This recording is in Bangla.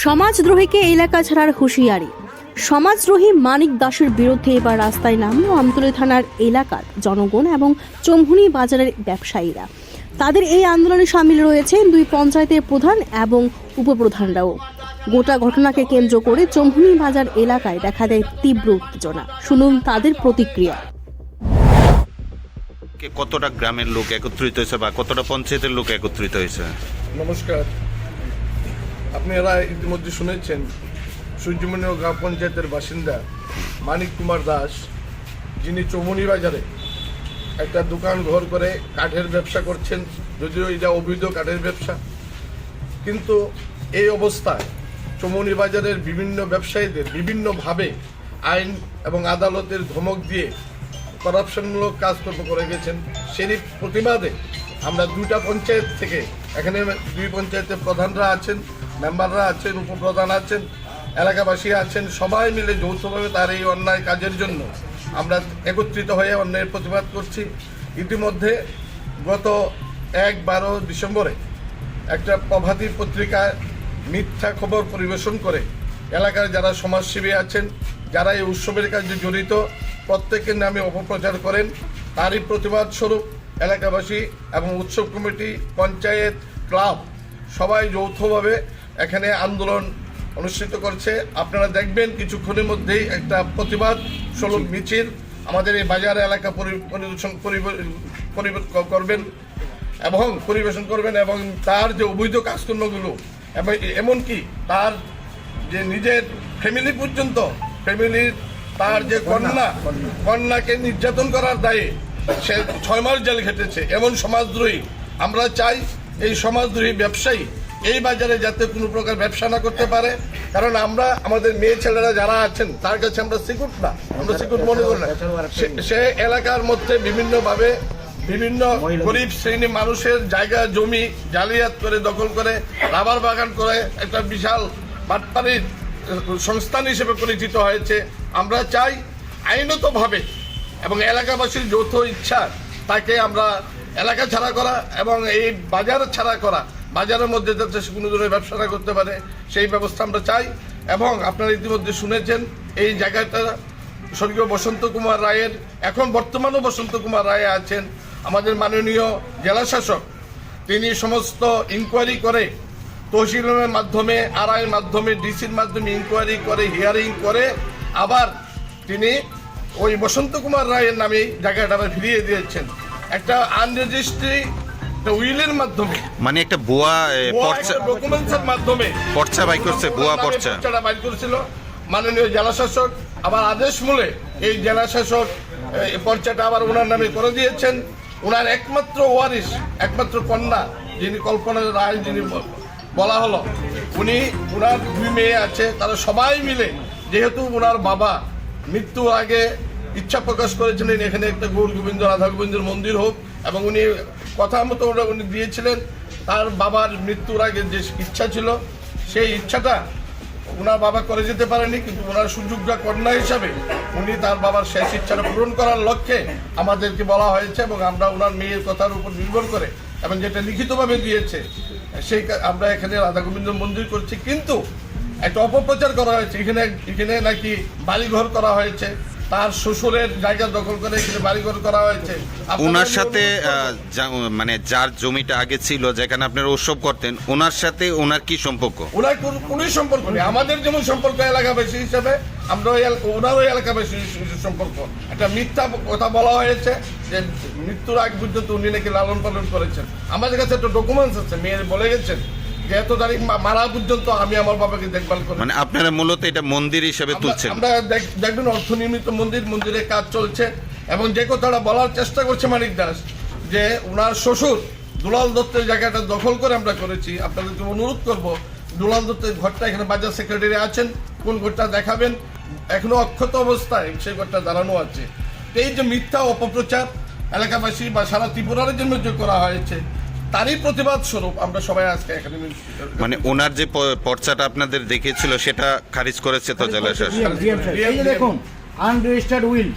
সমাজদ্রোহীকে এলাকা ছাড়ার হুঁশিয়ারি। সমাজদ্রোহী মানিক দাসের বিরুদ্ধে এবার রাস্তায় নামল আমতলী থানার এলাকার জনগণ এবং চমুনি বাজারের ব্যবসায়ীরা। তাদের এই আন্দোলনে সামিল রয়েছেন দুই পঞ্চায়েতের প্রধান এবং উপপ্রধানরাও। গোটা ঘটনাকে কেন্দ্র করে চমুনি বাজার এলাকায় দেখা দেয় তীব্র উত্তেজনা। শুনুন তাদের প্রতিক্রিয়া। কতটা গ্রামের লোক একত্রিত হয়েছে বা কতটা পঞ্চায়েতের লোক একত্রিত হয়েছে? নমস্কার, আপনারা ইতিমধ্যে শুনেছেন সূর্যমণি গ্রাম পঞ্চায়েতের বাসিন্দা মানিক কুমার দাস, যিনি চমুনি বাজারে একটা দোকান ঘর করে কাঠের ব্যবসা করছেন, যদিও এটা অবৈধ কাঠের ব্যবসা। কিন্তু এই অবস্থায় চমুনি বাজারের বিভিন্ন ব্যবসায়ীদের বিভিন্নভাবে আইন এবং আদালতের ধমক দিয়ে করাপশনমূলক কাজকর্ম করে গেছেন। সেই প্রতিবাদে আমরা দুইটা পঞ্চায়েত থেকে, এখানে দুই পঞ্চায়েতের প্রধানরা আছেন, মেম্বাররা আছেন, উপপ্রধান আছেন, এলাকাবাসী আছেন, সবাই মিলে যৌথভাবে তার এই অন্যায় কাজের জন্য আমরা একত্রিত হয়ে অন্যায়ের প্রতিবাদ করছি। ইতিমধ্যে গত ১-১২ ডিসেম্বরে একটা প্রভাতী পত্রিকায় মিথ্যা খবর পরিবেশন করে এলাকার যারা সমাজসেবী আছেন, যারা এই উৎসবের কাজে জড়িত, প্রত্যেকের নামে অপপ্রচার করেন। তারই প্রতিবাদ স্বরূপ এলাকাবাসী এবং উৎসব কমিটি, পঞ্চায়েত, ক্লাব সবাই যৌথভাবে এখানে আন্দোলন অনুষ্ঠিত করছে। আপনারা দেখবেন কিছুক্ষণের মধ্যেই একটা প্রতিবাদ স্বরূপ মিছিল আমাদের এই বাজার এলাকা পরিবেশন করবেন এবং তার যে অবৈধ কাজকর্মগুলো এবং এমনকি তার যে নিজের ফ্যামিলি পর্যন্ত, ফ্যামিলির তার যে কন্যাকে নির্যাতন করার দায়ে সে 6 মাস জেল খেটেছে এমন সমাজদ্রোহী। আমরা চাই এই সমাজদ্রোহী ব্যবসায়ী এই বাজারে যাতে কোনো প্রকার ব্যবসা না করতে পারে, কারণ আমরা আমাদের মেয়ে ছেলেরা যারা আছেন তার কাছে আমরা সিকিউর না, আমরা সিকিউর মনে করি না। সে এলাকার মধ্যে বিভিন্নভাবে বিভিন্ন গরিব শ্রেণী মানুষের জায়গা জমি জালিয়াত করে, দখল করে, রাবার বাগান করে একটা বিশাল বাটপাড়ির সংস্থান হিসেবে পরিচিত হয়েছে। আমরা চাই আইনতভাবে এবং এলাকাবাসীর যৌথ ইচ্ছা তাকে আমরা এলাকা ছাড়া করা এবং এই বাজার ছাড়া করা, বাজারের মধ্যে যাতে সে কোনো ধরনের ব্যবসা না করতে পারে সেই ব্যবস্থা আমরা চাই। এবং আপনারা ইতিমধ্যে শুনেছেন এই জায়গাটা স্বর্গীয় বসন্ত কুমার রায়ের, এখন বর্তমানও বসন্ত কুমার রায় আছেন আমাদের মাননীয় জেলা শাসক। তিনি সমস্ত ইনকোয়ারি করে তহসিলের মাধ্যমে, আরআইয়ের মাধ্যমে, ডিসির মাধ্যমে ইনকোয়ারি করে, হিয়ারিং করে আবার তিনি ওই বসন্ত কুমার রায়ের নামে জায়গাটা ফিরিয়ে দিয়েছেন একটা আনরেজিস্ট্রি উইলের মাধ্যমে, মানে একটা ভুয়া ডকুমেন্টসের মাধ্যমে পর্চা বাই করছে, ভুয়া পর্চাটা বাইর করেছিল মাননীয় জেলা শাসক। আবার আদেশ মূলে এই জেলা শাসক পর্চাটা আবার ওনার নামে করে দিয়েছেন। ওনার একমাত্র ওয়ারিশ, একমাত্র কন্যা যিনি কল্পনা রায়, যিনি বলা হলো, উনি, ওনার 2 মেয়ে আছে, তারা সবাই মিলে, যেহেতু ওনার বাবা মৃত্যুর আগে ইচ্ছা প্রকাশ করেছিলেন এখানে একটা গৌর গোবিন্দ রাধা গোবিন্দের মন্দির হোক, এবং উনি কথা মতো উনি দিয়েছিলেন। তার বাবার মৃত্যুর আগে যে ইচ্ছা ছিল সেই ইচ্ছাটা ওনার বাবা করে যেতে পারেনি, কিন্তু ওনার সুযোগ্য কন্যা হিসাবে উনি তার বাবার শেষ ইচ্ছাটা পূরণ করার লক্ষ্যে আমাদেরকে বলা হয়েছে এবং আমরা ওনার মেয়ের কথার উপর নির্ভর করে এবং যেটা লিখিতভাবে দিয়েছে সেই আমরা এখানে রাধা গোবিন্দ মন্দির করছি। কিন্তু একটা অপপ্রচার করা হয়েছে, এখানে নাকি বাড়িঘর করা হয়েছে, তার শ্বশুরের জায়গা দখল করে এখানে বাড়িঘর করা হয়েছে। ওনার সাথে মানে যার জমিটা আগে ছিল, যেখানে আপনারা উৎসব করতেন, ওনার সাথে ওনার কি সম্পর্ক? ওনার কোনো সম্পর্ক নেই। আমাদের যেমন সম্পর্ক এলাকাবাসী হিসেবে, আমরা ওনারও এলাকাবাসী সম্পর্ক। একটা মিথ্যা কথা বলা হয়েছে যে মৃত্যুর আগ পর্যন্ত উনি নাকি লালন পালন করেছেন। আমাদের কাছে একটা ডকুমেন্টস আছে, মেয়ের বলে গেছেন যে এত তারিখ মারা পর্যন্ত আমি আমার বাবাকে দেখভাল করি। মানে আপনারা মূলত এটা মন্দির হিসেবে তুলছেন? আমরা দেখবেন অর্থনির্মিত মন্দিরের কাজ চলছে। এবং যে কথাটা বলার চেষ্টা করছে মানিক দাস, যে ওনার শ্বশুর দুলাল দত্তের জায়গাটা দখল করে আমরা করেছি। আপনাদেরকে অনুরোধ করব, দুলাল দত্তের ঘরটা এখানে বাজার সেক্রেটারি আছেন, কোন ঘরটা দেখাবেন, এখনো অক্ষত অবস্থায় সেই ঘরটা দাঁড়ানো আছে। এই যে মিথ্যা অপপ্রচার এলাকাবাসী বা সারা ত্রিপুরার জন্য যে করা হয়েছে, তারই প্রতিবাদ স্বরূপ আমরা সবাই আজকে এখানে। মানে ওনার যে পর্চাটা আপনাদের দেখেছিল সেটা খারিজ করেছে তো জেলা শাসক? দেখুন, আনরেজিস্টার্ড উইল